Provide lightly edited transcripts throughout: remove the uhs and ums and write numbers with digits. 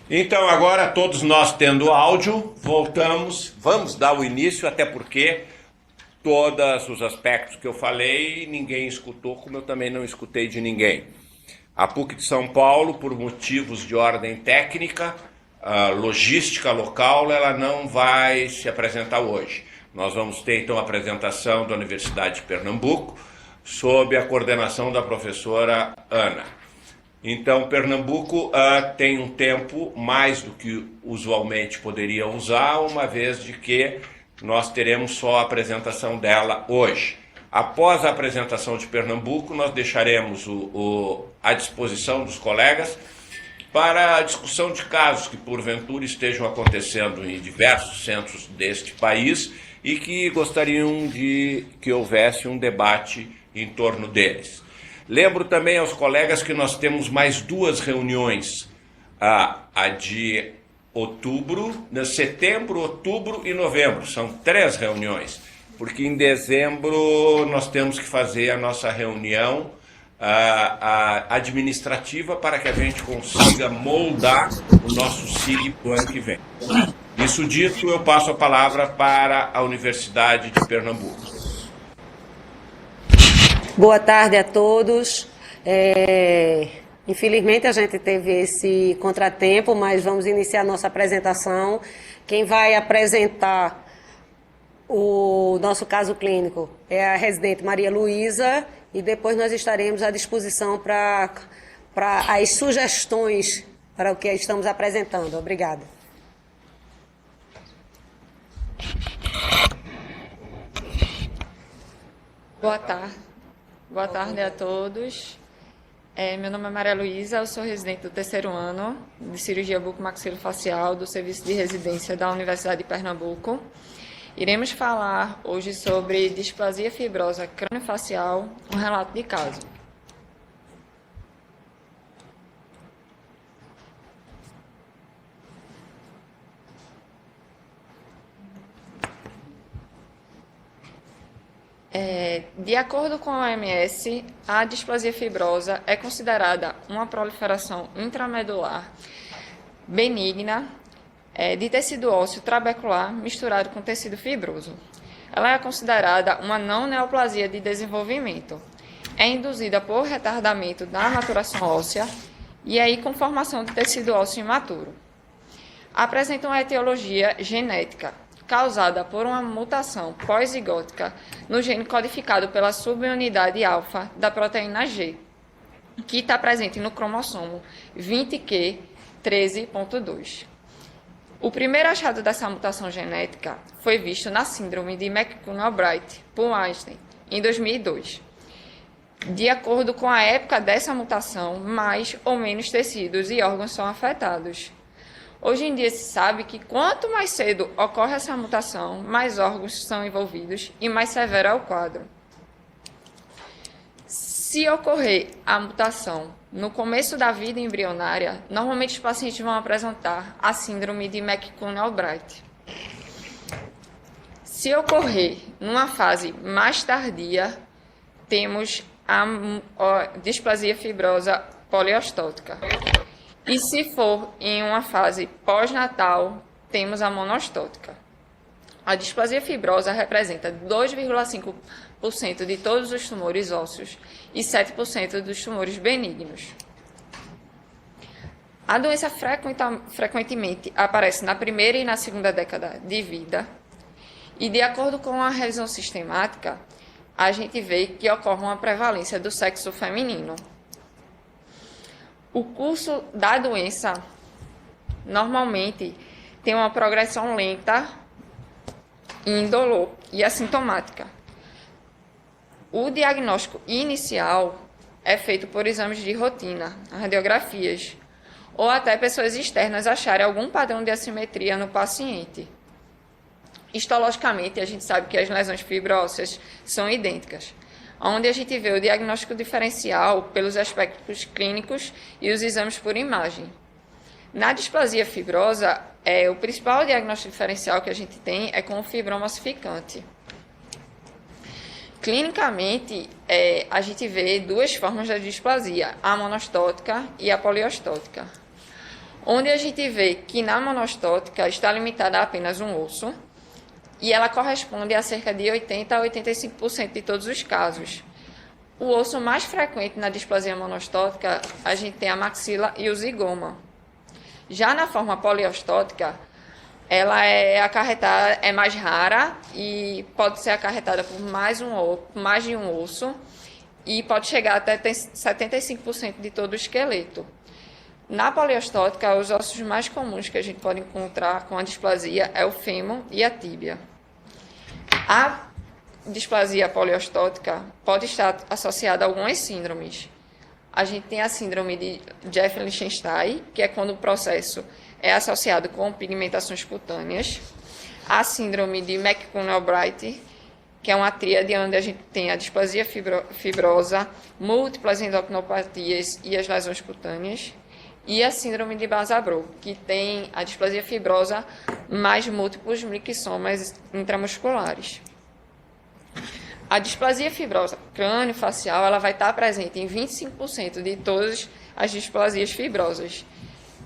Então, agora, todos nós tendo áudio, voltamos, vamos dar o início, até porque todos os aspectos que eu falei, ninguém escutou, como eu também não escutei de ninguém. A PUC de São Paulo, por motivos de ordem técnica, logística local, ela não vai se apresentar hoje. Nós vamos ter, então, a apresentação da Universidade de Pernambuco, sob a coordenação da professora Ana. Então, Pernambuco tem um tempo mais do que usualmente poderia usar, uma vez de que nós teremos só a apresentação dela hoje. Após a apresentação de Pernambuco, nós deixaremos à disposição dos colegas para a discussão de casos que, porventura, estejam acontecendo em diversos centros deste país e que gostariam de que houvesse um debate em torno deles. Lembro também aos colegas que nós temos mais duas reuniões, a de outubro, setembro, outubro e novembro. São 3 reuniões, porque em dezembro nós temos que fazer a nossa reunião administrativa para que a gente consiga moldar o nosso SIG para o ano que vem. Isso dito, eu passo a palavra para a Universidade de Pernambuco. Boa tarde a todos. Infelizmente a gente teve esse contratempo, mas vamos iniciar nossa apresentação. Quem vai apresentar o nosso caso clínico é a residente Maria Luísa e depois nós estaremos à disposição para as sugestões para o que estamos apresentando. Obrigada. Boa tarde. Boa tarde a todos. Meu nome é Maria Luísa, eu sou residente do 3º ano de cirurgia bucomaxilofacial do Serviço de Residência da Universidade de Pernambuco. Iremos falar hoje sobre displasia fibrosa craniofacial, um relato de caso. De acordo com a OMS, a displasia fibrosa é considerada uma proliferação intramedular benigna de tecido ósseo trabecular misturado com tecido fibroso. Ela é considerada uma não neoplasia de desenvolvimento. É induzida por retardamento da maturação óssea e aí com formação de tecido ósseo imaturo. Apresenta uma etiologia genética causada por uma mutação pós-zigótica no gene codificado pela subunidade alfa da proteína G, que está presente no cromossomo 20q13.2. O primeiro achado dessa mutação genética foi visto na síndrome de McCune-Albright por Einstein, em 2002. De acordo com a época dessa mutação, mais ou menos tecidos e órgãos são afetados. Hoje em dia se sabe que quanto mais cedo ocorre essa mutação, mais órgãos são envolvidos e mais severo é o quadro. Se ocorrer a mutação no começo da vida embrionária, normalmente os pacientes vão apresentar a síndrome de McCune-Albright. Se ocorrer numa fase mais tardia, temos a displasia fibrosa poliostótica. E se for em uma fase pós-natal, temos a monostótica. A displasia fibrosa representa 2,5% de todos os tumores ósseos e 7% dos tumores benignos. A doença frequentemente aparece na primeira e na segunda década de vida. E de acordo com a revisão sistemática, a gente vê que ocorre uma prevalência do sexo feminino. O curso da doença normalmente tem uma progressão lenta, indolor e assintomática. O diagnóstico inicial é feito por exames de rotina, radiografias, ou até pessoas externas acharem algum padrão de assimetria no paciente. Histologicamente, a gente sabe que as lesões fibróseas são idênticas, onde a gente vê o diagnóstico diferencial pelos aspectos clínicos e os exames por imagem. Na displasia fibrosa, o principal diagnóstico diferencial que a gente tem é com o fibroma ossificante. Clinicamente, a gente vê duas formas da displasia, a monostótica e a poliostótica. onde a gente vê que na monostótica está limitada a apenas um osso, e ela corresponde a cerca de 80% a 85% de todos os casos. O osso mais frequente na displasia monostótica, a gente tem a maxila e o zigoma. Já na forma poliostótica, ela é mais rara e pode ser acarretada por mais de um osso e pode chegar até 75% de todo o esqueleto. Na poliostótica, os ossos mais comuns que a gente pode encontrar com a displasia é o fêmur e a tíbia. A displasia poliostótica pode estar associada a algumas síndromes. A gente tem a síndrome de Jeff-Lichtenstein, que é quando o processo é associado com pigmentações cutâneas. A síndrome de McCune-Albright, que é uma tríade onde a gente tem a displasia fibrosa, múltiplas endocrinopatias e as lesões cutâneas. E a síndrome de Basabro, que tem a displasia fibrosa mais múltiplos mixomas intramusculares. A displasia fibrosa crânio-facial ela vai estar presente em 25% de todas as displasias fibrosas,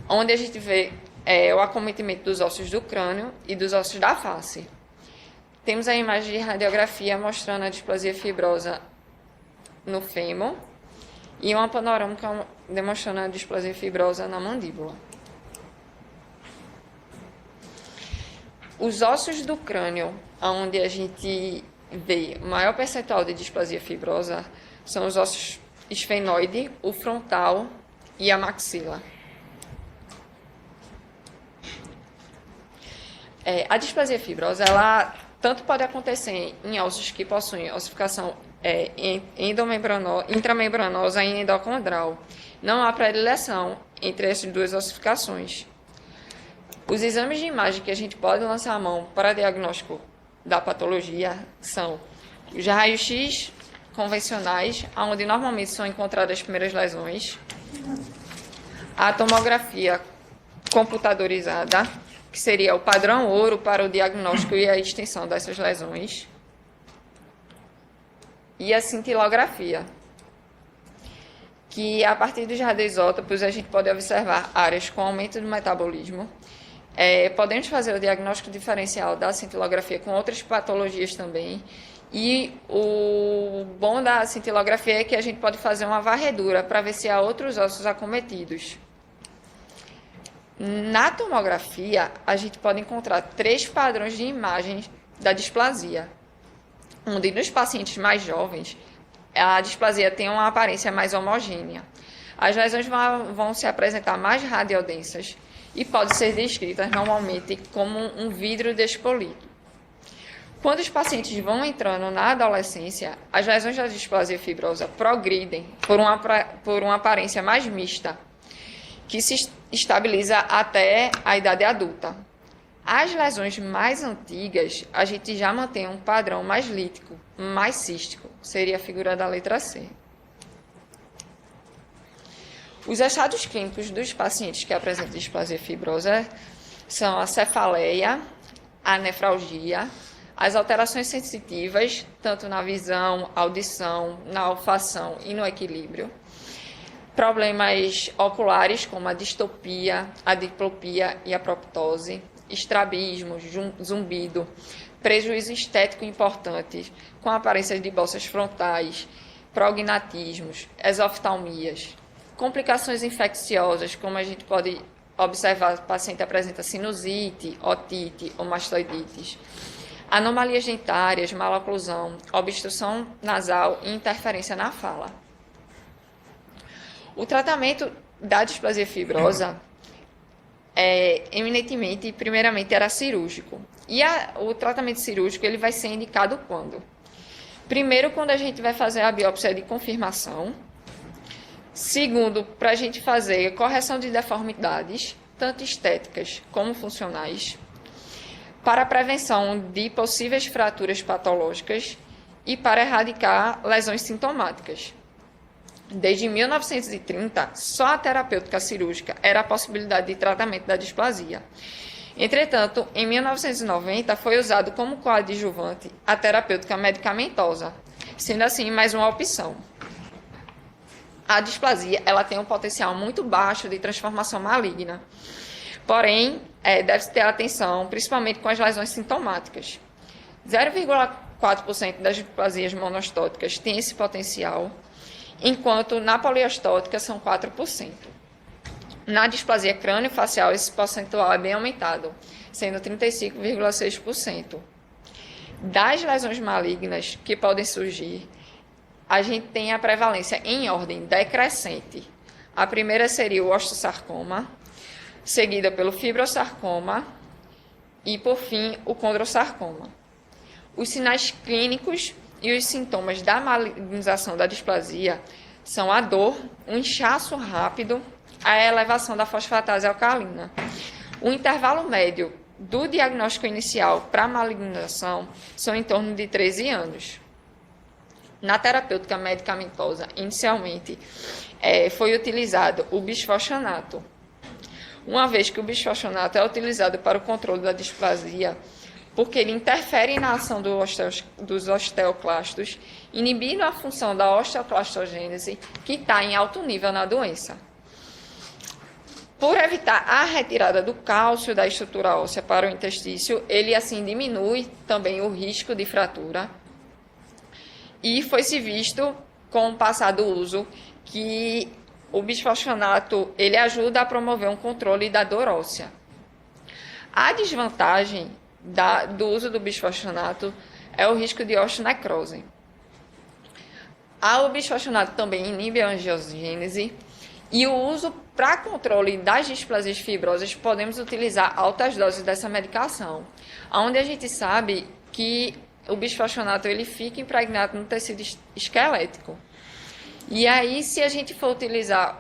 onde a gente vê o acometimento dos ossos do crânio e dos ossos da face. Temos a imagem de radiografia mostrando a displasia fibrosa no fêmur e uma panorâmica demonstrando a displasia fibrosa na mandíbula. Os ossos do crânio, onde a gente vê o maior percentual de displasia fibrosa, são os ossos esfenoide, o frontal e a maxila. A displasia fibrosa, ela tanto pode acontecer em ossos que possuem ossificação intramembranosa e endocondral. Não há predileção entre essas duas ossificações. Os exames de imagem que a gente pode lançar a mão para diagnóstico da patologia são os raios-x convencionais, onde normalmente são encontradas as primeiras lesões, a tomografia computadorizada, que seria o padrão ouro para o diagnóstico e a extensão dessas lesões, e a cintilografia, que a partir dos radioisótopos a gente pode observar áreas com aumento do metabolismo. Podemos fazer o diagnóstico diferencial da cintilografia com outras patologias também. E o bom da cintilografia é que a gente pode fazer uma varredura para ver se há outros ossos acometidos. Na tomografia, a gente pode encontrar 3 padrões de imagens da displasia, onde nos pacientes mais jovens, a displasia tem uma aparência mais homogênea. As lesões vão se apresentar mais radiodensas e podem ser descritas normalmente como um vidro despolido. Quando os pacientes vão entrando na adolescência, as lesões da displasia fibrosa progridem por uma aparência mais mista, que se estabiliza até a idade adulta. As lesões mais antigas, a gente já mantém um padrão mais lítico, mais cístico, seria a figura da letra C. Os estados clínicos dos pacientes que apresentam displasia fibrosa são a cefaleia, a nefralgia, as alterações sensitivas, tanto na visão, audição, na olfação e no equilíbrio, problemas oculares, como a distopia, a diplopia e a proptose, estrabismo, zumbido, prejuízo estético importante, com aparência de bolsas frontais, prognatismos, exoftalmias, complicações infecciosas, como a gente pode observar, o paciente apresenta sinusite, otite ou mastoidites, anomalias dentárias, maloclusão, obstrução nasal e interferência na fala. O tratamento da displasia fibrosa eminentemente, primeiramente, era cirúrgico. E o tratamento cirúrgico ele vai ser indicado quando? Primeiro, quando a gente vai fazer a biópsia de confirmação. Segundo, para a gente fazer correção de deformidades, tanto estéticas como funcionais. Para a prevenção de possíveis fraturas patológicas e para erradicar lesões sintomáticas. Desde 1930, só a terapêutica cirúrgica era a possibilidade de tratamento da displasia. Entretanto, em 1990, foi usado como coadjuvante a terapêutica medicamentosa, sendo assim mais uma opção. a displasia ela tem um potencial muito baixo de transformação maligna. Porém, deve-se ter atenção, principalmente com as lesões sintomáticas. 0,4% das displasias monostóticas tem esse potencial, enquanto na poliostótica são 4%. Na displasia crânio-facial, esse percentual é bem aumentado, sendo 35,6%. Das lesões malignas que podem surgir, a gente tem a prevalência em ordem decrescente. A primeira seria o osteosarcoma, seguida pelo fibrosarcoma e, por fim, o condrosarcoma. Os sinais clínicos e os sintomas da malignização da displasia são a dor, o inchaço rápido, a elevação da fosfatase alcalina. O intervalo médio do diagnóstico inicial para a malignização são em torno de 13 anos. Na terapêutica medicamentosa, inicialmente, foi utilizado o bisfosfonato. Uma vez que o bisfosfonato é utilizado para o controle da displasia, porque ele interfere na ação dos osteoclastos, inibindo a função da osteoclastogênese, que está em alto nível na doença. Por evitar a retirada do cálcio da estrutura óssea para o intestício, ele assim diminui também o risco de fratura. E foi-se visto, com o passar do uso, que o bisfosfonato ele ajuda a promover um controle da dor óssea. A desvantagem do uso do bisfosfonato é o risco de osteonecrose. O bisfosfonato também inibe a angiogênese e o uso para controle das displasias fibrosas podemos utilizar altas doses dessa medicação, onde a gente sabe que o bisfosfonato ele fica impregnado no tecido esquelético. E aí, se a gente for utilizar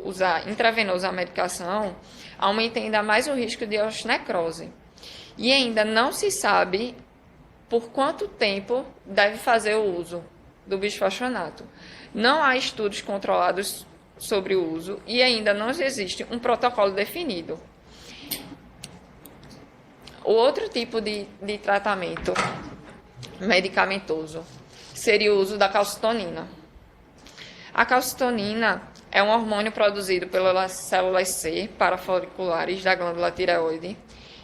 usar intravenoso a medicação, aumenta ainda mais o risco de osteonecrose. E ainda não se sabe por quanto tempo deve fazer o uso do bisfosfonato. Não há estudos controlados sobre o uso e ainda não existe um protocolo definido. O outro tipo de tratamento medicamentoso seria o uso da calcitonina. A calcitonina é um hormônio produzido pelas células C parafoliculares da glândula tireoide,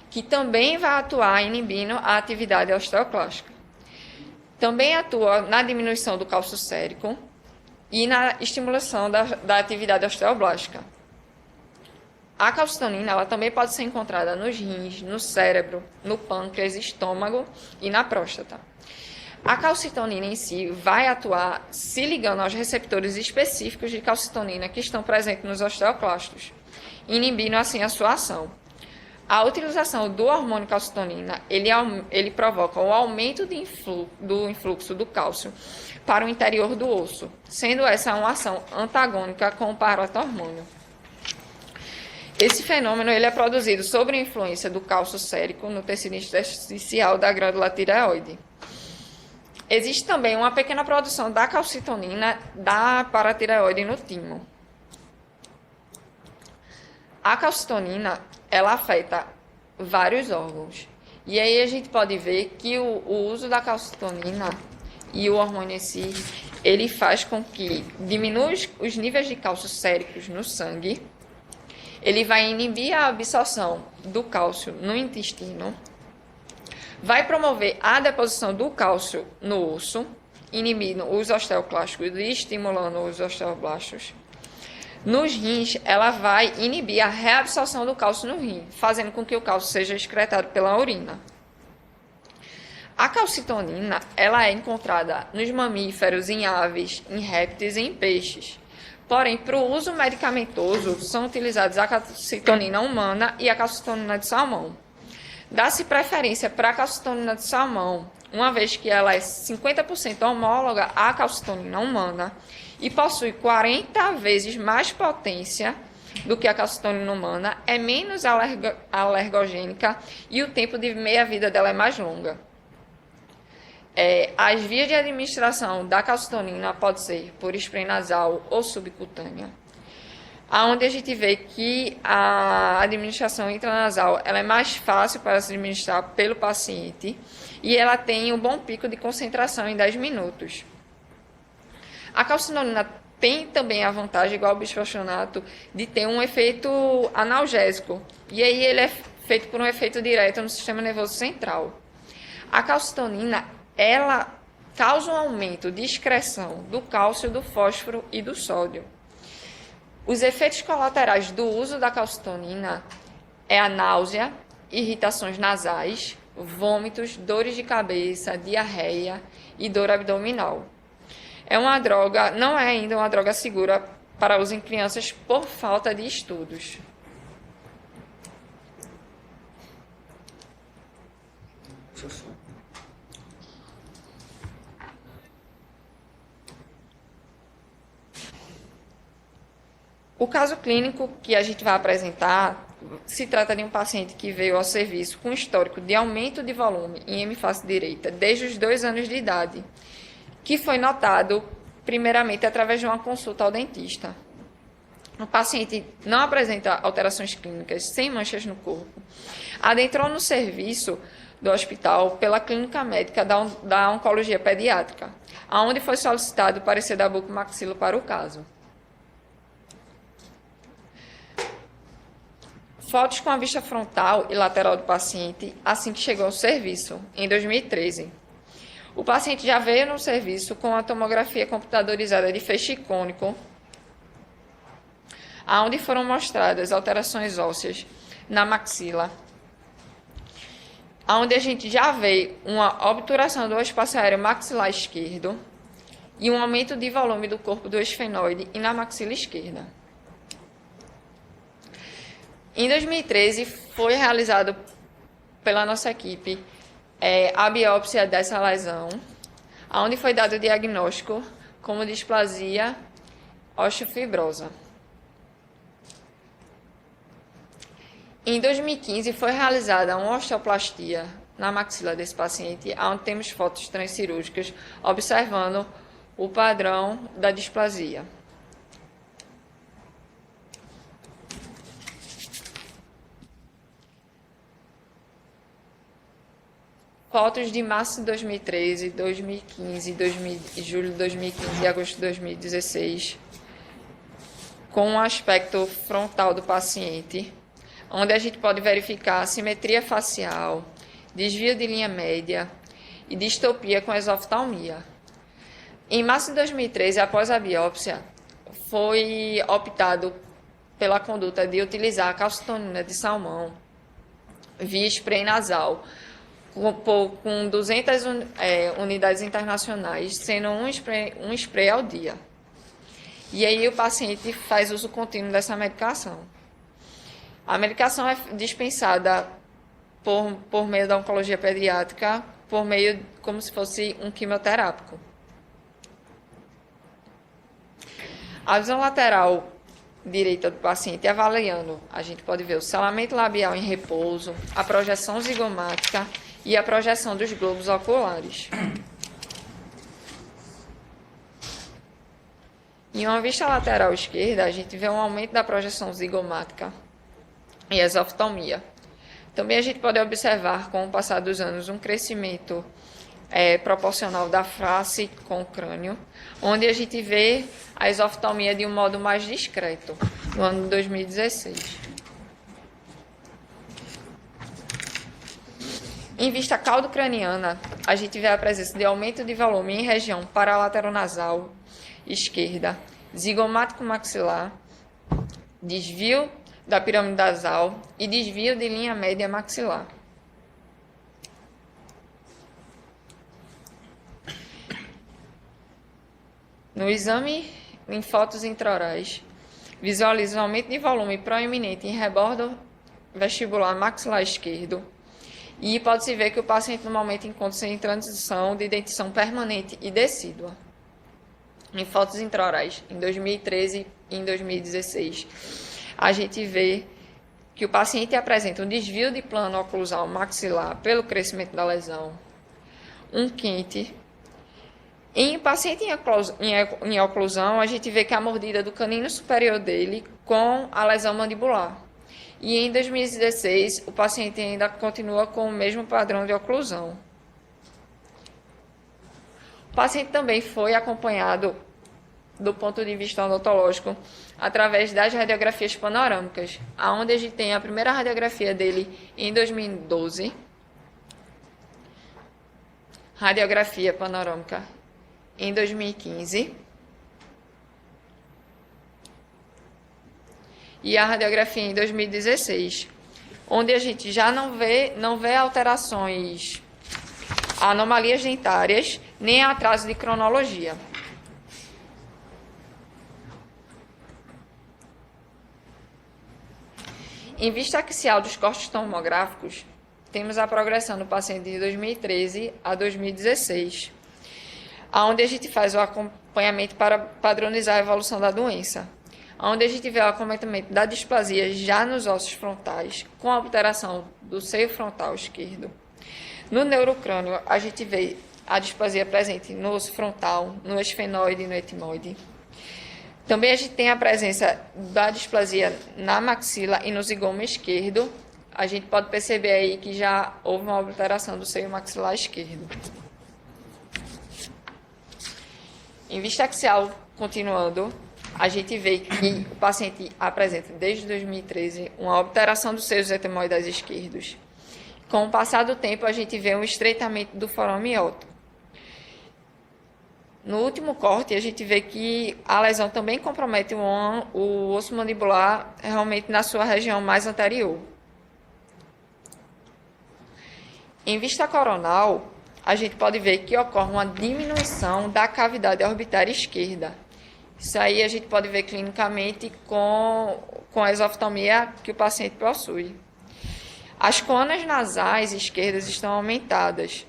que também vai atuar inibindo a atividade osteoclástica. Também atua na diminuição do cálcio sérico e na estimulação da atividade osteoblástica. A calcitonina ela também pode ser encontrada nos rins, no cérebro, no pâncreas, estômago e na próstata. A calcitonina em si vai atuar se ligando aos receptores específicos de calcitonina que estão presentes nos osteoclastos, inibindo assim a sua ação. A utilização do hormônio calcitonina, ele provoca o aumento do influxo do cálcio para o interior do osso, sendo essa uma ação antagônica com o paratormônio. Esse fenômeno ele é produzido sob a influência do cálcio sérico no tecido intersticial da glândula tireoide. Existe também uma pequena produção da calcitonina da paratireoide no timo. A calcitonina ela afeta vários órgãos. E aí a gente pode ver que o uso da calcitonina e o hormônio em si, ele faz com que diminua os níveis de cálcio séricos no sangue. Ele vai inibir a absorção do cálcio no intestino, vai promover a deposição do cálcio no osso, inibindo os osteoclastos e estimulando os osteoblastos. Nos rins, ela vai inibir a reabsorção do cálcio no rim, fazendo com que o cálcio seja excretado pela urina. A calcitonina ela é encontrada nos mamíferos, em aves, em répteis e em peixes. Porém, para o uso medicamentoso, são utilizados a calcitonina humana e a calcitonina de salmão. Dá-se preferência para a calcitonina de salmão, uma vez que ela é 50% homóloga à calcitonina humana e possui 40 vezes mais potência do que a calcitonina humana, é menos alergogênica e o tempo de meia-vida dela é mais longa. As vias de administração da calcitonina pode ser por spray nasal ou subcutânea, onde a gente vê que a administração intranasal ela é mais fácil para se administrar pelo paciente e ela tem um bom pico de concentração em 10 minutos. A calcinonina tem também a vantagem, igual ao bisfosfonato, de ter um efeito analgésico. E aí ele é feito por um efeito direto no sistema nervoso central. A calcitonina, ela causa um aumento de excreção do cálcio, do fósforo e do sódio. Os efeitos colaterais do uso da calcitonina é a náusea, irritações nasais, vômitos, dores de cabeça, diarreia e dor abdominal. É uma droga, não é ainda uma droga segura para uso em crianças por falta de estudos. O caso clínico que a gente vai apresentar se trata de um paciente que veio ao serviço com histórico de aumento de volume em hemifácie direita desde os 2 anos de idade, que foi notado primeiramente através de uma consulta ao dentista. O paciente não apresenta alterações clínicas sem manchas no corpo. Adentrou no serviço do hospital pela clínica médica da oncologia pediátrica, onde foi solicitado o parecer da bucomaxila para o caso. Fotos com a vista frontal e lateral do paciente assim que chegou ao serviço, em 2013. O paciente já veio no serviço com a tomografia computadorizada de feixe cônico, onde foram mostradas alterações ósseas na maxila, onde a gente já vê uma obturação do espaço aéreo maxilar esquerdo e um aumento de volume do corpo do esfenoide e na maxila esquerda. Em 2013, foi realizado pela nossa equipe a biópsia dessa lesão, onde foi dado o diagnóstico como displasia osteofibrosa. Em 2015, foi realizada uma osteoplastia na maxila desse paciente, onde temos fotos transcirúrgicas observando o padrão da displasia. Fotos de março de 2013, 2015, julho de 2015 e agosto de 2016, com um aspecto frontal do paciente, onde a gente pode verificar assimetria facial, desvio de linha média e distopia com esoftalmia. Em março de 2013, após a biópsia, foi optado pela conduta de utilizar a calcitonina de salmão via spray nasal, com 200 unidades internacionais, sendo um spray ao dia. E aí o paciente faz uso contínuo dessa medicação. A medicação é dispensada por meio da oncologia pediátrica, por meio como se fosse um quimioterápico. A visão lateral direita do paciente avaliando, a gente pode ver o selamento labial em repouso, a projeção zigomática e a projeção dos globos oculares. Em uma vista lateral esquerda, a gente vê um aumento da projeção zigomática e esoftalmia. Também a gente pode observar, com o passar dos anos, um crescimento proporcional da face com o crânio, onde a gente vê a esoftalmia de um modo mais discreto, no ano de 2016. Em vista caudocraniana, a gente vê a presença de aumento de volume em região paralateronasal esquerda, zigomático maxilar, desvio da pirâmide nasal e desvio de linha média maxilar. No exame em fotos intraorais, visualiza um aumento de volume proeminente em rebordo vestibular maxilar esquerdo, e pode-se ver que o paciente normalmente encontra-se em transição de dentição permanente e decídua. Em fotos intraorais, em 2013 e em 2016, a gente vê que o paciente apresenta um desvio de plano oclusal maxilar pelo crescimento da lesão, um quinte. Em paciente em oclusão, a gente vê que a mordida do canino superior dele com a lesão mandibular. E em 2016, o paciente ainda continua com o mesmo padrão de oclusão. O paciente também foi acompanhado do ponto de vista odontológico através das radiografias panorâmicas, aonde a gente tem a primeira radiografia dele em 2012, radiografia panorâmica em 2015 e a radiografia em 2016, onde a gente já não vê alterações, anomalias dentárias, nem atraso de cronologia. Em vista axial dos cortes tomográficos, temos a progressão do paciente de 2013 a 2016, onde a gente faz o acompanhamento para padronizar a evolução da doença, onde a gente vê o acompanhamento da displasia já nos ossos frontais, com a alteração do seio frontal esquerdo. No neurocrânio, a gente vê a displasia presente no osso frontal, no esfenoide e no etimoide. Também a gente tem a presença da displasia na maxila e no zigoma esquerdo. A gente pode perceber aí que já houve uma alteração do seio maxilar esquerdo. Em vista axial, continuando, a gente vê que o paciente apresenta, desde 2013, uma alteração dos seios etimoidais esquerdos. Com o passar do tempo, a gente vê um estreitamento do forame óptico. No último corte, a gente vê que a lesão também compromete o osso mandibular realmente na sua região mais anterior. Em vista coronal, a gente pode ver que ocorre uma diminuição da cavidade orbitária esquerda. Isso aí a gente pode ver clinicamente com a esoftalmia que o paciente possui. As conas nasais esquerdas estão aumentadas.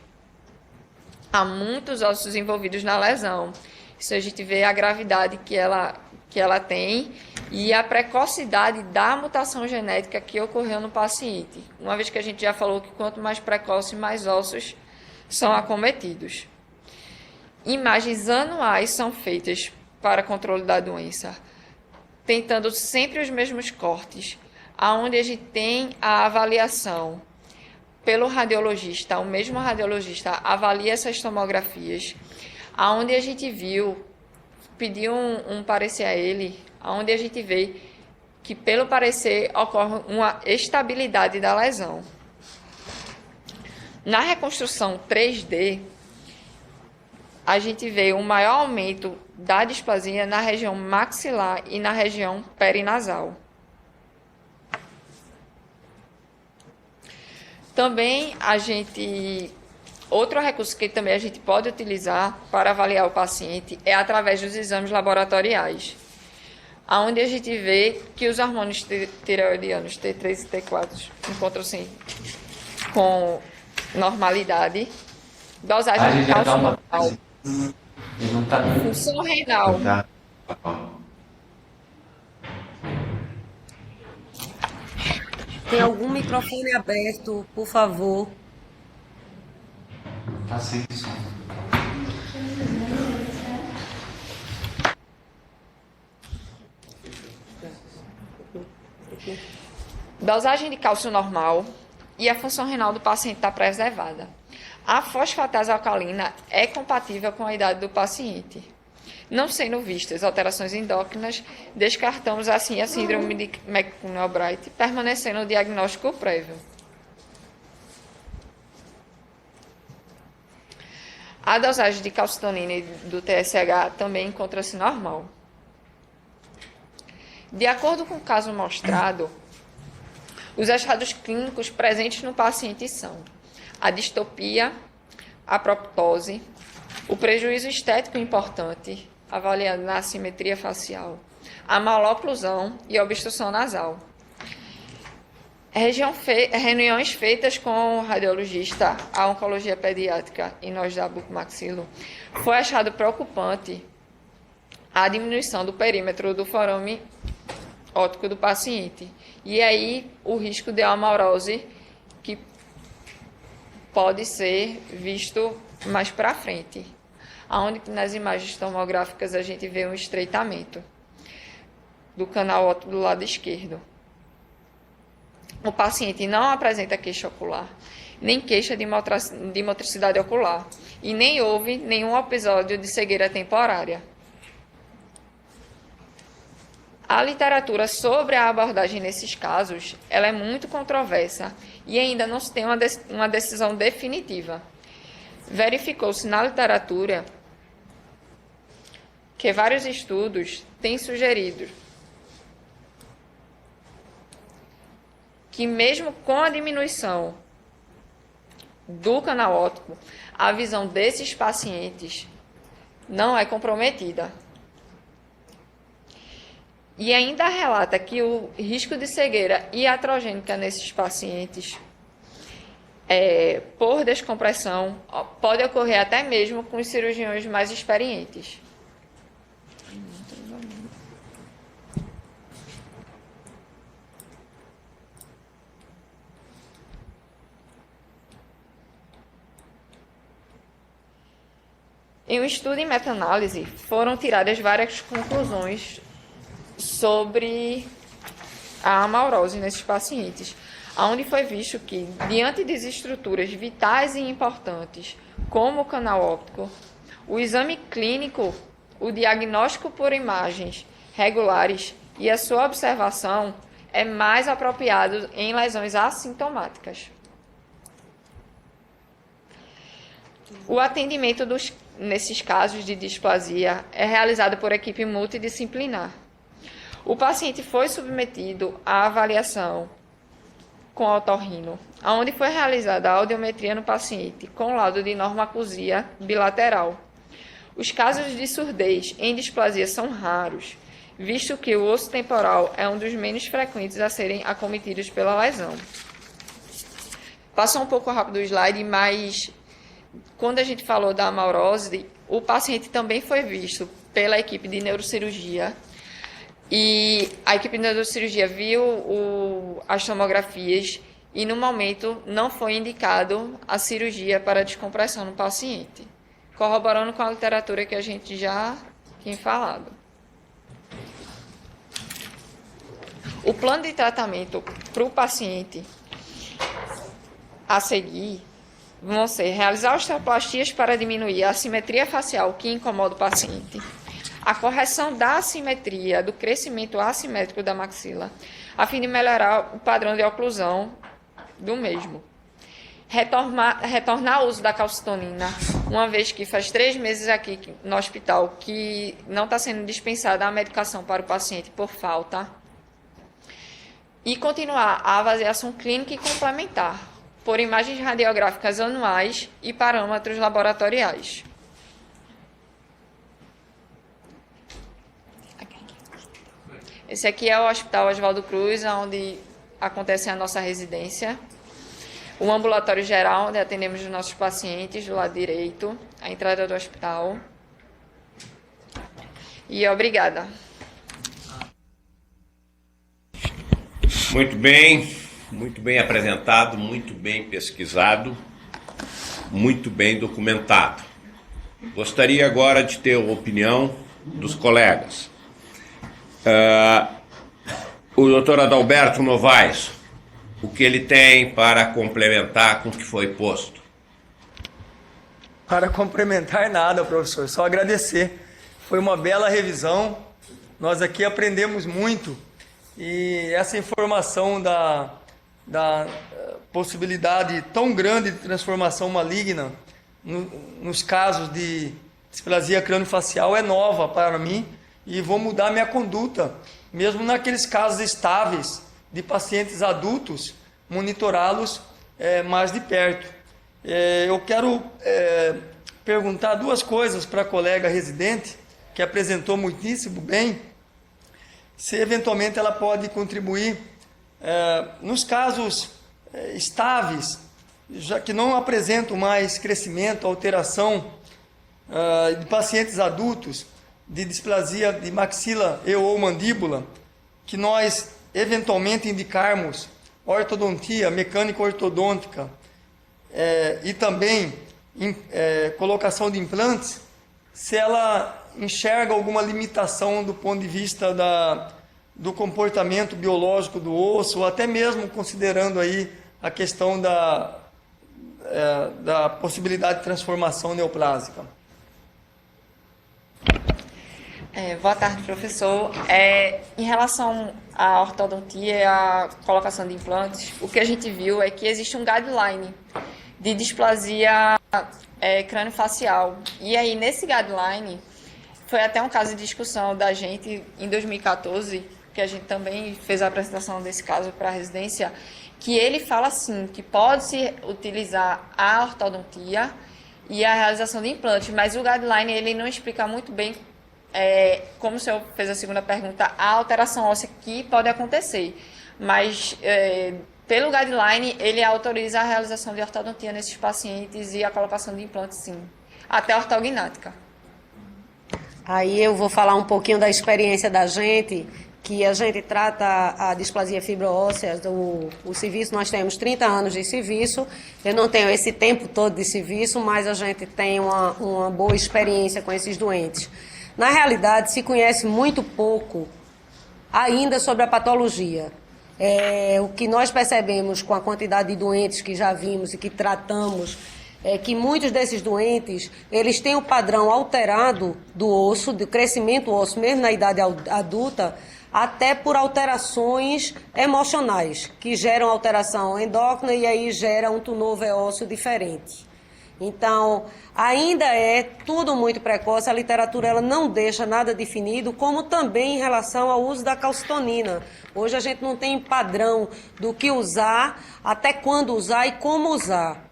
Há muitos ossos envolvidos na lesão. Isso a gente vê a gravidade que ela tem e a precocidade da mutação genética que ocorreu no paciente. Uma vez que a gente já falou que quanto mais precoce, mais ossos são acometidos. Imagens anuais são feitas para controle da doença, tentando sempre os mesmos cortes, aonde a gente tem a avaliação pelo radiologista, o mesmo radiologista avalia essas tomografias, aonde a gente pediu um parecer a ele, aonde a gente vê que pelo parecer ocorre uma estabilidade da lesão. Na reconstrução 3D, a gente vê um maior aumento da displasia na região maxilar e na região perinasal. Também outro recurso que também a gente pode utilizar para avaliar o paciente é através dos exames laboratoriais, onde a gente vê que os hormônios tireoidianos T3 e T4 encontram-se com normalidade, dosagem de cálcio normal, função renal. Tem algum microfone aberto, por favor? Tá sem som. Dosagem de cálcio normal e a função renal do paciente está preservada. A fosfatase alcalina é compatível com a idade do paciente. Não sendo vistas alterações endócrinas, descartamos assim a síndrome de McCune-Albright, permanecendo o diagnóstico prévio. A dosagem de calcitonina e do TSH também encontra-se normal. De acordo com o caso mostrado, os achados clínicos presentes no paciente são a distopia, a proptose, o prejuízo estético importante, avaliando na assimetria facial, a maloclusão e a obstrução nasal. Reuniões feitas com o radiologista, a oncologia pediátrica e nós da bucomaxilo, foi achado preocupante a diminuição do perímetro do forame óptico do paciente. E aí o risco de amaurose que pode ser visto mais para frente, onde nas imagens tomográficas a gente vê um estreitamento do canal óptico do lado esquerdo. O paciente não apresenta queixa ocular, nem queixa de motricidade ocular, e nem houve nenhum episódio de cegueira temporária. A literatura sobre a abordagem nesses casos, ela é muito controversa e ainda não se tem uma decisão definitiva. Verificou-se na literatura que vários estudos têm sugerido que mesmo com a diminuição do canal óptico, a visão desses pacientes não é comprometida. E ainda relata que o risco de cegueira iatrogênica nesses pacientes, por descompressão, pode ocorrer até mesmo com os cirurgiões mais experientes. Em um estudo em meta-análise, foram tiradas várias conclusões sobre a amaurose nesses pacientes, onde foi visto que, diante de estruturas vitais e importantes, como o canal óptico, o exame clínico, o diagnóstico por imagens regulares e a sua observação é mais apropriado em lesões assintomáticas. O atendimento nesses casos de displasia é realizado por equipe multidisciplinar. O paciente foi submetido à avaliação com otorrino, onde foi realizada a audiometria no paciente com laudo de normacusia bilateral. Os casos de surdez em displasia são raros, visto que o osso temporal é um dos menos frequentes a serem acometidos pela lesão. Passou um pouco rápido o slide, mas quando a gente falou da amaurose, o paciente também foi visto pela equipe de neurocirurgia. E a equipe de neurocirurgia viu as tomografias e, no momento, não foi indicado a cirurgia para descompressão no paciente, corroborando com a literatura que a gente já tinha falado. O plano de tratamento para o paciente a seguir vão ser realizar osteoplastias para diminuir a assimetria facial que incomoda o paciente, a correção da assimetria, do crescimento assimétrico da maxila, a fim de melhorar o padrão de oclusão do mesmo. Retornar ao uso da calcitonina, uma vez que faz 3 meses aqui no hospital que não está sendo dispensada a medicação para o paciente por falta. E continuar a avaliação clínica e complementar, por imagens radiográficas anuais e parâmetros laboratoriais. Esse aqui é o Hospital Oswaldo Cruz, onde acontece a nossa residência. O ambulatório geral, onde atendemos os nossos pacientes, do lado direito, a entrada do hospital. E obrigada. Muito bem apresentado, muito bem pesquisado, muito bem documentado. Gostaria agora de ter a opinião dos colegas. O doutor Adalberto Novaes, o que ele tem para complementar com o que foi posto? Para complementar nada, professor, só agradecer. Foi uma bela revisão, nós aqui aprendemos muito e essa informação da possibilidade tão grande de transformação maligna nos casos de displasia crâniofacial é nova para mim e vou mudar minha conduta, mesmo naqueles casos estáveis de pacientes adultos, monitorá-los mais de perto. Eu quero perguntar 2 coisas para a colega residente, que apresentou muitíssimo bem, se eventualmente ela pode contribuir nos casos estáveis, já que não apresentam mais crescimento, alteração de pacientes adultos, de displasia de maxila e ou mandíbula, que nós eventualmente indicarmos ortodontia, mecânica ortodôntica e também colocação de implantes, se ela enxerga alguma limitação do ponto de vista do comportamento biológico do osso, ou até mesmo considerando aí a questão da possibilidade de transformação neoplásica. Boa tarde, professor. Em relação à ortodontia e à colocação de implantes, o que a gente viu é que existe um guideline de displasia crâniofacial. E aí, nesse guideline, foi até um caso de discussão da gente em 2014, que a gente também fez a apresentação desse caso para a residência, que ele fala assim, que pode-se utilizar a ortodontia e a realização de implantes, mas o guideline ele não explica muito bem, como o senhor fez a segunda pergunta, a alteração óssea que pode acontecer. Mas, pelo guideline, ele autoriza a realização de ortodontia nesses pacientes e a colocação de implantes, sim, até a ortognática. Aí eu vou falar um pouquinho da experiência da gente, que a gente trata a displasia fibroóssea, o serviço, nós temos 30 anos de serviço, eu não tenho esse tempo todo de serviço, mas a gente tem uma boa experiência com esses doentes. Na realidade, se conhece muito pouco ainda sobre a patologia. O que nós percebemos com a quantidade de doentes que já vimos e que tratamos, é que muitos desses doentes, eles têm o padrão alterado do osso, do crescimento ósseo, mesmo na idade adulta, até por alterações emocionais, que geram alteração endócrina e aí gera um turnover ósseo diferente. Então, ainda é tudo muito precoce, a literatura ela não deixa nada definido, como também em relação ao uso da calcitonina. Hoje a gente não tem padrão do que usar, até quando usar e como usar.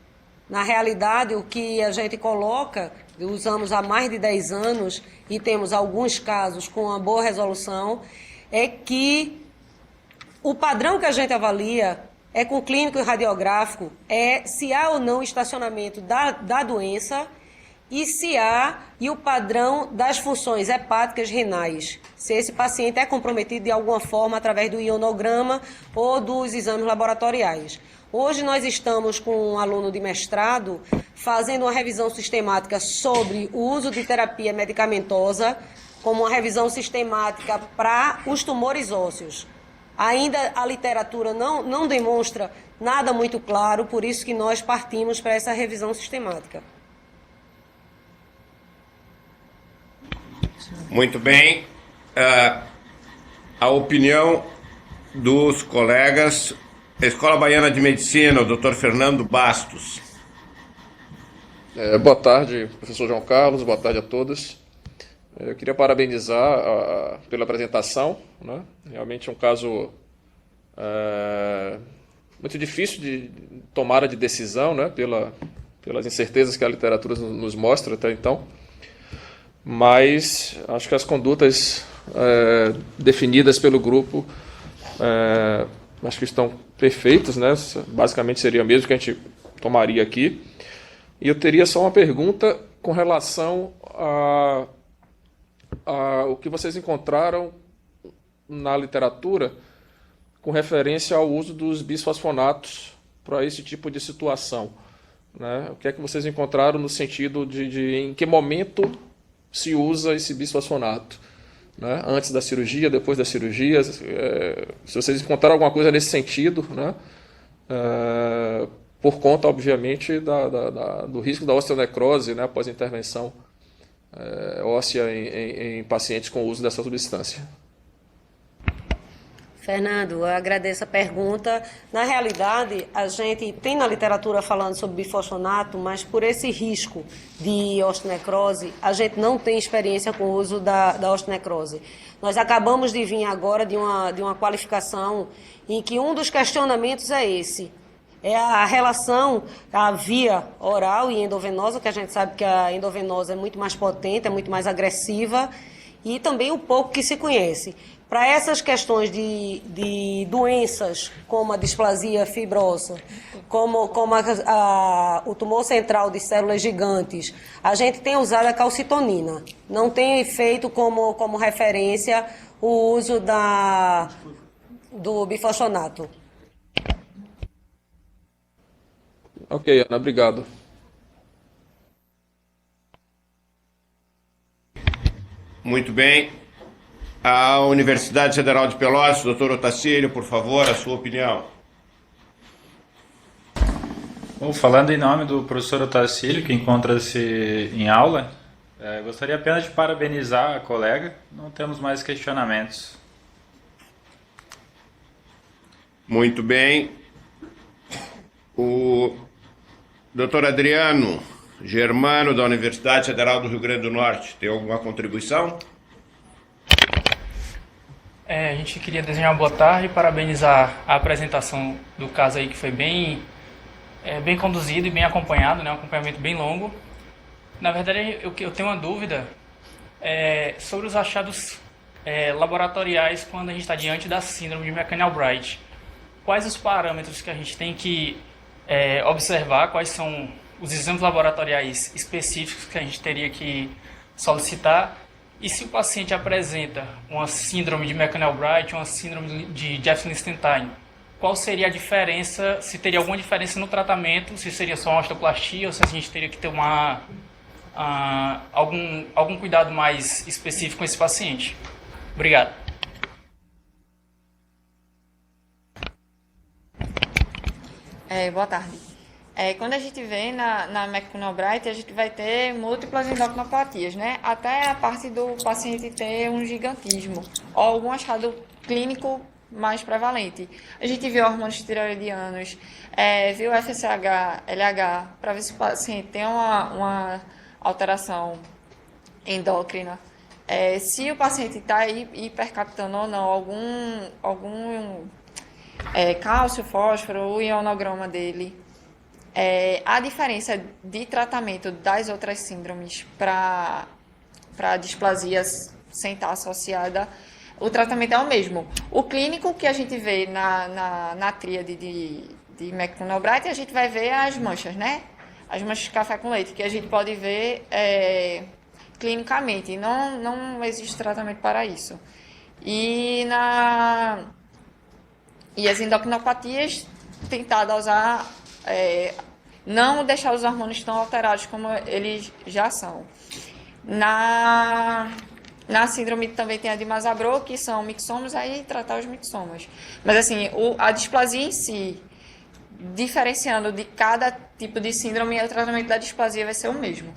Na realidade, o que a gente coloca, usamos há mais de 10 anos e temos alguns casos com uma boa resolução, é que o padrão que a gente avalia é com o clínico e radiográfico, se há ou não estacionamento da doença e o padrão das funções hepáticas renais. Se esse paciente é comprometido de alguma forma através do ionograma ou dos exames laboratoriais. Hoje nós estamos com um aluno de mestrado fazendo uma revisão sistemática sobre o uso de terapia medicamentosa, como uma revisão sistemática para os tumores ósseos. Ainda a literatura não demonstra nada muito claro, por isso que nós partimos para essa revisão sistemática. Muito bem. A opinião dos colegas. Escola Baiana de Medicina, o Dr. Fernando Bastos. Boa tarde, professor João Carlos, boa tarde a todos. Eu queria parabenizar pela apresentação, né? Realmente é um caso muito difícil de tomada de decisão, né? Pelas incertezas que a literatura nos mostra até então, mas acho que as condutas definidas pelo grupo acho que estão perfeitas, né? Basicamente seria o mesmo que a gente tomaria aqui. E eu teria só uma pergunta com relação o que vocês encontraram na literatura com referência ao uso dos bisfosfonatos para esse tipo de situação, né? O que é que vocês encontraram no sentido de em que momento se usa esse bisfosfonato, né? Antes da cirurgia, depois da cirurgia, se vocês encontraram alguma coisa nesse sentido, né? Por conta, obviamente, do risco da osteonecrose, né? Após a intervenção óssea em pacientes com uso dessa substância. Fernando, eu agradeço a pergunta. Na realidade, a gente tem na literatura falando sobre bifosfonato, mas por esse risco de osteonecrose, a gente não tem experiência com o uso da osteonecrose. Nós acabamos de vir agora de uma qualificação em que um dos questionamentos é esse. É a relação, a via oral e endovenosa, que a gente sabe que a endovenosa é muito mais potente, é muito mais agressiva, e também o pouco que se conhece. Para essas questões de doenças, como a displasia fibrosa, como o tumor central de células gigantes, a gente tem usado a calcitonina. Não tem feito como referência o uso do bifosfonato. Ok, Ana, obrigado. Muito bem. A Universidade Federal de Pelotas, doutor Otacílio, por favor, a sua opinião. Bom, falando em nome do professor Otacílio, que encontra-se em aula, Gostaria apenas de parabenizar a colega, não temos mais questionamentos. Muito bem. O doutor Adriano Germano, da Universidade Federal do Rio Grande do Norte, tem alguma contribuição? A gente queria desejar uma boa tarde e parabenizar a apresentação do caso aí, que foi bem conduzido e bem acompanhado, né? Um acompanhamento bem longo. Na verdade, eu tenho uma dúvida sobre os achados laboratoriais quando a gente está diante da síndrome de McCann-Albright. Quais os parâmetros que a gente tem que observar, quais são os exames laboratoriais específicos que a gente teria que solicitar, e se o paciente apresenta uma síndrome de McCann-Albright, uma síndrome de Jeffs-Lichtenstein, qual seria a diferença, se teria alguma diferença no tratamento, se seria só uma osteoplastia ou se a gente teria que ter algum cuidado mais específico com esse paciente. Obrigado. Boa tarde. Quando a gente vê na McCann-Albright, a gente vai ter múltiplas endocrinopatias, né? Até a parte do paciente ter um gigantismo ou algum achado clínico mais prevalente. A gente viu hormônios tireoidianos, viu FSH, LH, para ver se o paciente tem uma alteração endócrina. Se o paciente está hipercaptando ou não algum cálcio, fósforo, o ionograma dele. A diferença de tratamento das outras síndromes para displasias sem estar associada, o tratamento é o mesmo. O clínico que a gente vê na tríade de McCann-Albright, a gente vai ver as manchas, né? As manchas de café com leite, que a gente pode ver clinicamente. Não existe tratamento para isso. E as endocrinopatias, tentar dosar, não deixar os hormônios tão alterados como eles já são. Na síndrome também tem a de Mazabro, que são mixomas, aí tratar os mixomas. Mas assim, a displasia em si, diferenciando de cada tipo de síndrome, o tratamento da displasia vai ser o mesmo.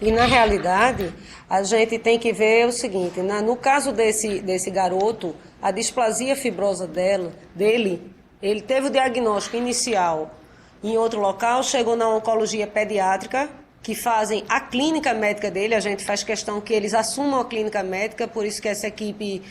E na realidade, a gente tem que ver o seguinte, no caso desse garoto, a displasia fibrosa dele, ele teve o diagnóstico inicial em outro local, chegou na oncologia pediátrica, que fazem a clínica médica dele, a gente faz questão que eles assumam a clínica médica, por isso que essa equipe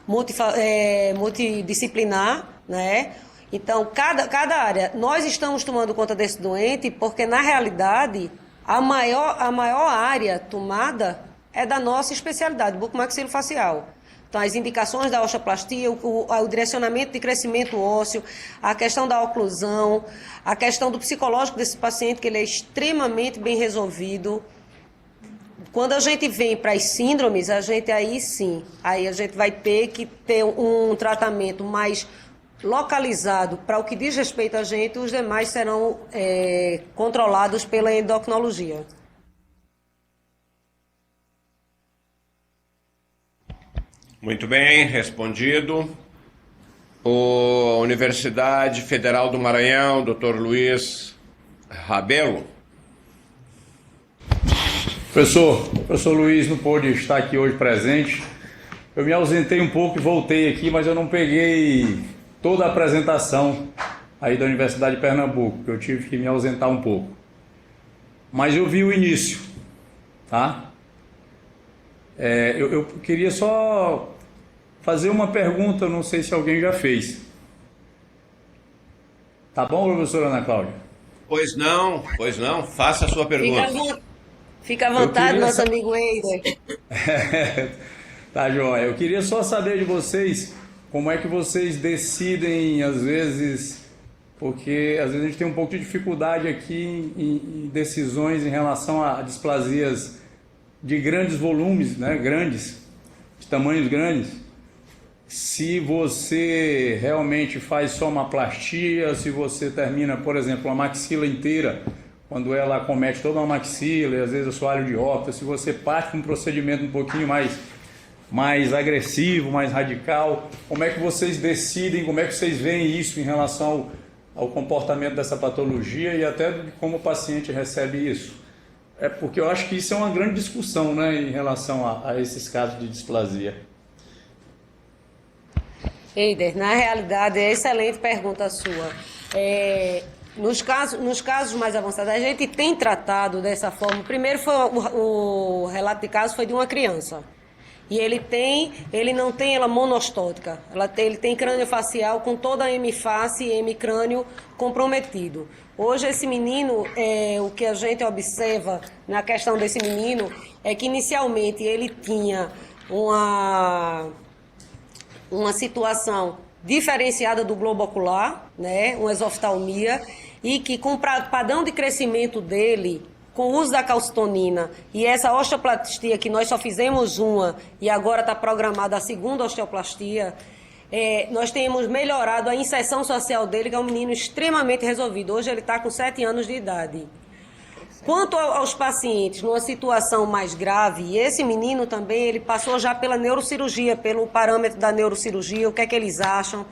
multidisciplinar, né? Então, cada área, nós estamos tomando conta desse doente, porque na realidade, a maior área tomada é da nossa especialidade, bucomaxilofacial. Então, as indicações da osteoplastia, o direcionamento de crescimento ósseo, a questão da oclusão, a questão do psicológico desse paciente, que ele é extremamente bem resolvido. Quando a gente vem para as síndromes, a gente vai ter que ter um tratamento mais localizado para o que diz respeito a gente, os demais serão controlados pela endocrinologia. Muito bem, respondido. A Universidade Federal do Maranhão, Dr. Luiz Rabelo. Professor Luiz não pôde estar aqui hoje presente. Eu me ausentei um pouco e voltei aqui, mas eu não peguei toda a apresentação aí da Universidade de Pernambuco, eu tive que me ausentar um pouco. Mas eu vi o início, tá? Eu queria só fazer uma pergunta, não sei se alguém já fez. Tá bom, professora Ana Cláudia? Pois não, faça a sua pergunta. Fica à vontade, nosso amigo Eider. Tá, joia. Eu queria só saber de vocês como é que vocês decidem, às vezes, porque às vezes a gente tem um pouco de dificuldade aqui em decisões em relação a displasias de grandes volumes, né, de tamanhos grandes. Se você realmente faz só uma plastia, se você termina, por exemplo, uma maxila inteira, quando ela acomete toda uma maxila e às vezes o assoalho de ópta, se você parte com um procedimento um pouquinho mais agressivo, mais radical, como é que vocês decidem, como é que vocês veem isso em relação ao comportamento dessa patologia e até como o paciente recebe isso? É porque eu acho que isso é uma grande discussão, né, em relação a esses casos de displasia. Eider, na realidade, é excelente pergunta sua. Nos casos mais avançados, a gente tem tratado dessa forma. Primeiro, o relato de caso foi de uma criança. E ele não tem ela monostótica. Ele tem crânio facial com toda a hemiface e hemicrânio comprometido. Hoje, esse menino, o que a gente observa na questão desse menino é que, inicialmente, ele tinha uma situação diferenciada do globo ocular, né, uma exoftalmia, e que com o padrão de crescimento dele, com o uso da calcitonina e essa osteoplastia, que nós só fizemos uma e agora está programada a segunda osteoplastia, nós temos melhorado a inserção social dele, que é um menino extremamente resolvido. Hoje ele está com 7 anos de idade. Quanto aos pacientes numa situação mais grave, esse menino também ele passou já pela neurocirurgia, pelo parâmetro da neurocirurgia, o que é que eles acham,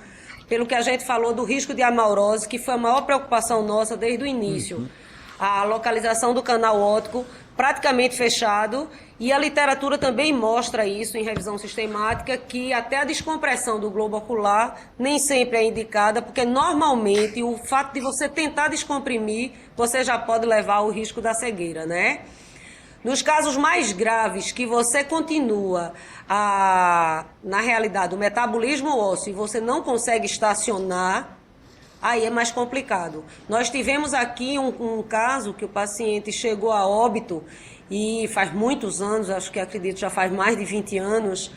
pelo que a gente falou do risco de amaurose, que foi a maior preocupação nossa desde o início. A localização do canal óptico praticamente fechado, e a literatura também mostra isso em revisão sistemática, que até a descompressão do globo ocular nem sempre é indicada, porque normalmente o fato de você tentar descomprimir, você já pode levar ao risco da cegueira, né? Nos casos mais graves, que você continua, na realidade, o metabolismo ósseo e você não consegue estacionar, aí é mais complicado. Nós tivemos aqui um caso que o paciente chegou a óbito e faz muitos anos, acredito já faz mais de 20 anos,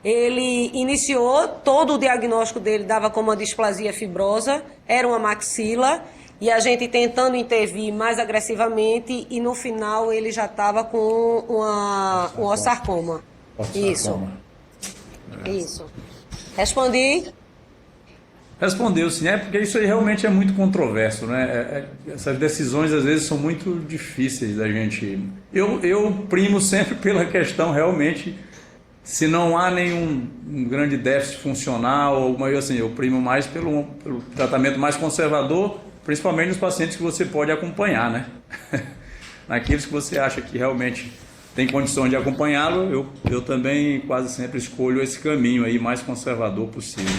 ele iniciou, todo o diagnóstico dele dava como uma displasia fibrosa, era uma maxila, e a gente tentando intervir mais agressivamente e no final ele já estava com um ossarcoma. Isso. Respondi? Respondeu sim, porque isso aí realmente é muito controverso, né? Essas decisões às vezes são muito difíceis da gente... Eu primo sempre pela questão realmente, se não há nenhum grande déficit funcional, assim, eu primo mais pelo tratamento mais conservador, principalmente nos pacientes que você pode acompanhar, né? Naqueles que você acha que realmente tem condição de acompanhá-lo, eu também quase sempre escolho esse caminho aí mais conservador possível.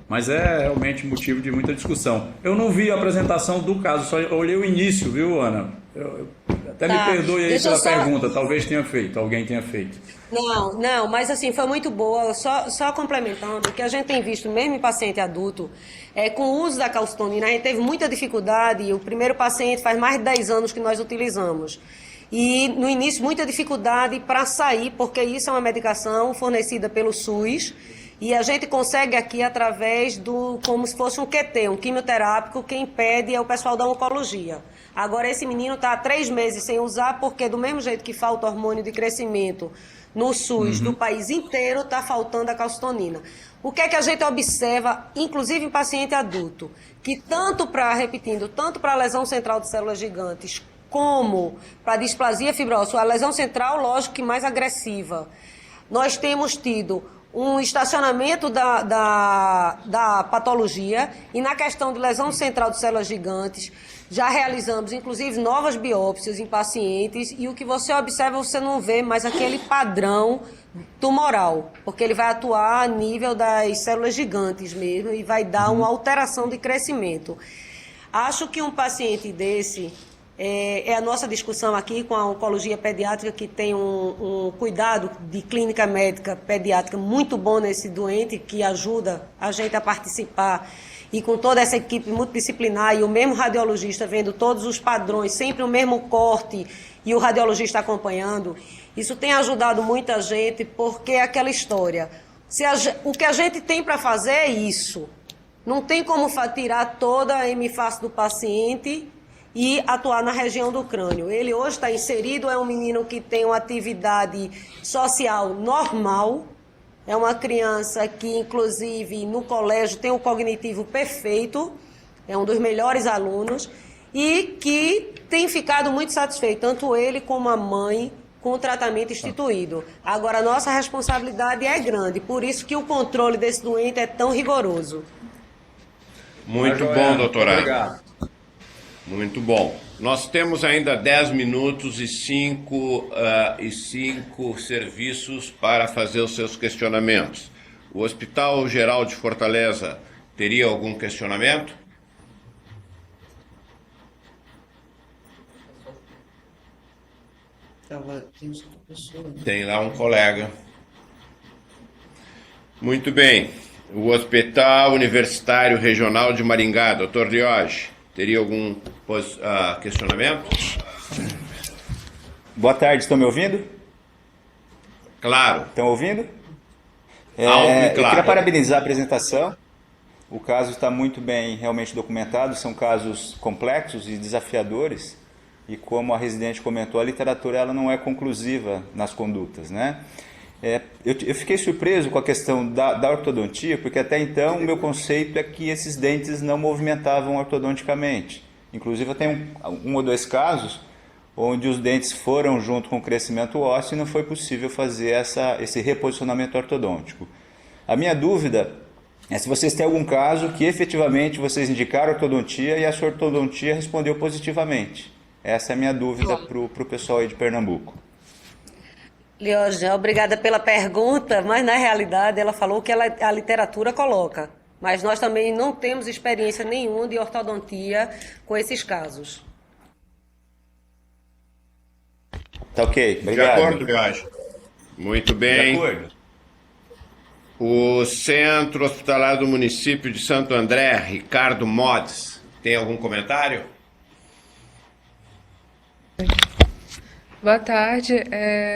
Mas é realmente motivo de muita discussão. Eu não vi a apresentação do caso, só olhei o início, viu, Ana? Até me perdoe aí pela pergunta, talvez alguém tenha feito. Não, mas assim, foi muito boa. Só complementando, que a gente tem visto, mesmo em paciente adulto, com o uso da calcitonina, a gente teve muita dificuldade, o primeiro paciente faz mais de 10 anos que nós utilizamos. E no início, muita dificuldade para sair, porque isso é uma medicação fornecida pelo SUS, e a gente consegue aqui através como se fosse um QT, um quimioterápico, quem pede é o pessoal da oncologia. Agora esse menino está há 3 meses sem usar, porque do mesmo jeito que falta hormônio de crescimento no SUS do país inteiro, está faltando a calcitonina. O que é que a gente observa, inclusive em paciente adulto, que tanto para a lesão central de células gigantes, como para a displasia fibrosa, a lesão central, lógico que mais agressiva, nós temos tido um estacionamento da patologia, e na questão de lesão central de células gigantes, já realizamos, inclusive, novas biópsias em pacientes, e o que você observa, você não vê mais aquele padrão tumoral, porque ele vai atuar a nível das células gigantes mesmo, e vai dar uma alteração de crescimento. Acho que um paciente desse... É a nossa discussão aqui com a oncologia pediátrica, que tem um cuidado de clínica médica pediátrica muito bom nesse doente, que ajuda a gente a participar, e com toda essa equipe multidisciplinar e o mesmo radiologista vendo todos os padrões, sempre o mesmo corte e o radiologista acompanhando, isso tem ajudado muita gente, porque é aquela história. O que a gente tem para fazer é isso. Não tem como tirar toda a hemiface do paciente e atuar na região do crânio. Ele hoje está inserido, é um menino que tem uma atividade social normal, é uma criança que, inclusive, no colégio tem um cognitivo perfeito, é um dos melhores alunos, e que tem ficado muito satisfeito, tanto ele como a mãe, com o tratamento instituído. Agora, a nossa responsabilidade é grande, por isso que o controle desse doente é tão rigoroso. Muito bom, doutorado. Obrigado. Muito bom. Nós temos ainda 10 minutos e 5 serviços para fazer os seus questionamentos. O Hospital Geral de Fortaleza teria algum questionamento? Tem lá um colega. Muito bem. O Hospital Universitário Regional de Maringá, Dr. Lioge, teria algum questionamento? Boa tarde, estão me ouvindo? Claro. Estão ouvindo? Alto e Eu claro. queria parabenizar a apresentação. O caso está muito bem realmente documentado, são casos complexos e desafiadores. E como a residente comentou, a literatura ela não é conclusiva nas condutas, né? Eu fiquei surpreso com a questão da ortodontia, porque até então o meu conceito é que esses dentes não movimentavam ortodonticamente. Inclusive eu tenho um ou dois casos onde os dentes foram junto com o crescimento ósseo e não foi possível fazer esse reposicionamento ortodôntico. A minha dúvida é se vocês têm algum caso que efetivamente vocês indicaram ortodontia e a sua ortodontia respondeu positivamente. Essa é a minha dúvida para o pessoal aí de Pernambuco. Lioge, obrigada pela pergunta, mas na realidade ela falou que a literatura coloca. Mas nós também não temos experiência nenhuma de ortodontia com esses casos. Tá ok, obrigado. De acordo, Lioge? Muito bem. De acordo. O Centro Hospitalar do Município de Santo André, Ricardo Modes, tem algum comentário? Boa tarde.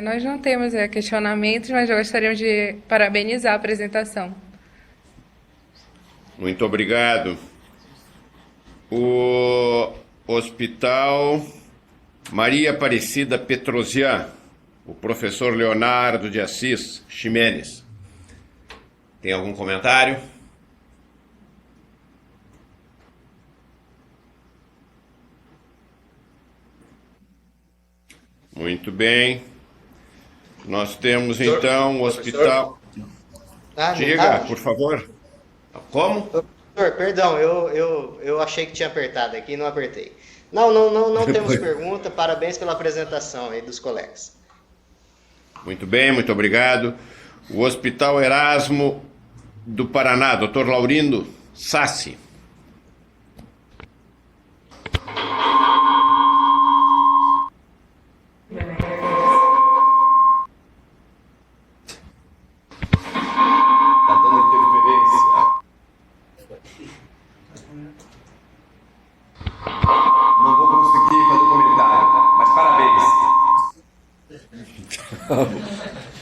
Nós não temos questionamentos, mas gostaríamos de parabenizar a apresentação. Muito obrigado. O Hospital Maria Aparecida Petrosian, o professor Leonardo de Assis Ximenes. Tem algum comentário? Muito bem. Nós temos então o hospital. Diga, por favor. Como? Professor, perdão, eu achei que tinha apertado aqui e não apertei. Não temos pergunta. Parabéns pela apresentação aí dos colegas. Muito bem, muito obrigado. O Hospital Erasmo do Paraná, Dr. Laurindo Sassi. Não vou conseguir fazer comentário, mas parabéns.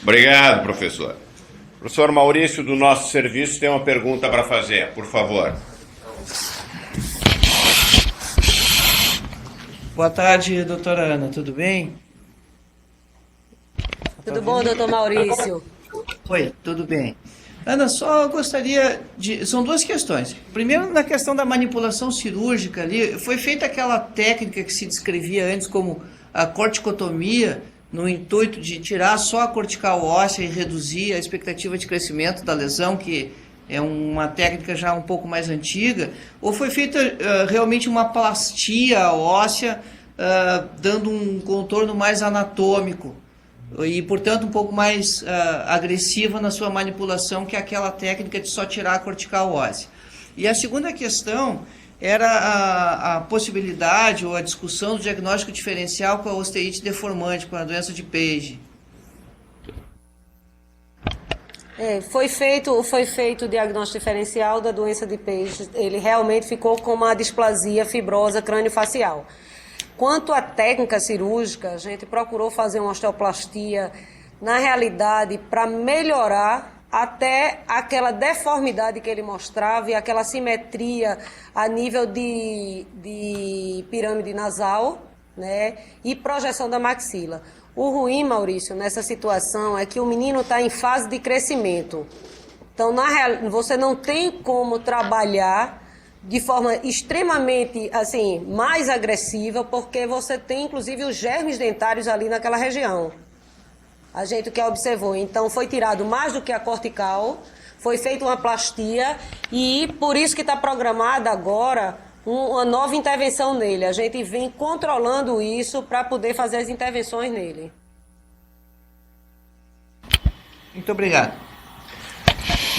Obrigado, professor. Professor Maurício, do nosso serviço, tem uma pergunta para fazer, por favor. Boa tarde, doutora Ana, tudo bem? Tudo bom, doutor Maurício? Oi, tudo bem. Ana, só gostaria de... São duas questões. Primeiro, na questão da manipulação cirúrgica ali, foi feita aquela técnica que se descrevia antes como a corticotomia, no intuito de tirar só a cortical óssea e reduzir a expectativa de crescimento da lesão, que é uma técnica já um pouco mais antiga, ou foi feita realmente uma plastia óssea, dando um contorno mais anatômico e, portanto, um pouco mais agressiva na sua manipulação que aquela técnica de só tirar a cortical óssea. E a segunda questão era a possibilidade ou a discussão do diagnóstico diferencial com a osteite deformante, com a doença de Page. Foi feito o diagnóstico diferencial da doença de Page. Ele realmente ficou com uma displasia fibrosa crâniofacial. Quanto à técnica cirúrgica, a gente procurou fazer uma osteoplastia, na realidade, para melhorar até aquela deformidade que ele mostrava e aquela simetria a nível de pirâmide nasal, né, e projeção da maxila. O ruim, Maurício, nessa situação é que o menino está em fase de crescimento. Então, você não tem como trabalhar de forma extremamente, assim, mais agressiva, porque você tem, inclusive, os germes dentários ali naquela região. A gente que observou. Então, foi tirado mais do que a cortical, foi feita uma plastia e por isso que está programada agora uma nova intervenção nele. A gente vem controlando isso para poder fazer as intervenções nele. Muito obrigado.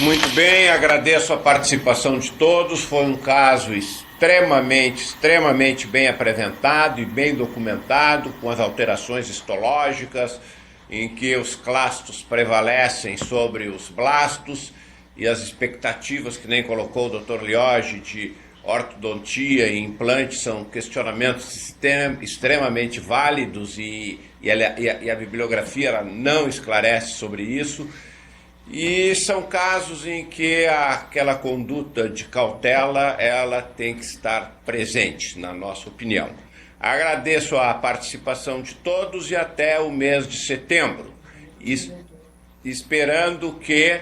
Muito bem, agradeço a participação de todos. Foi um caso extremamente bem apresentado e bem documentado, com as alterações histológicas, em que os clastos prevalecem sobre os blastos e as expectativas, que nem colocou o Dr. Lioge, de ortodontia e implante, são questionamentos extremamente válidos e a bibliografia ela não esclarece sobre isso. E são casos em que aquela conduta de cautela ela tem que estar presente, na nossa opinião. Agradeço a participação de todos e até o mês de setembro, esperando que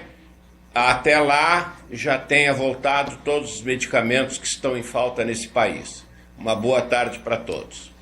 até lá já tenha voltado todos os medicamentos que estão em falta nesse país. Uma boa tarde para todos.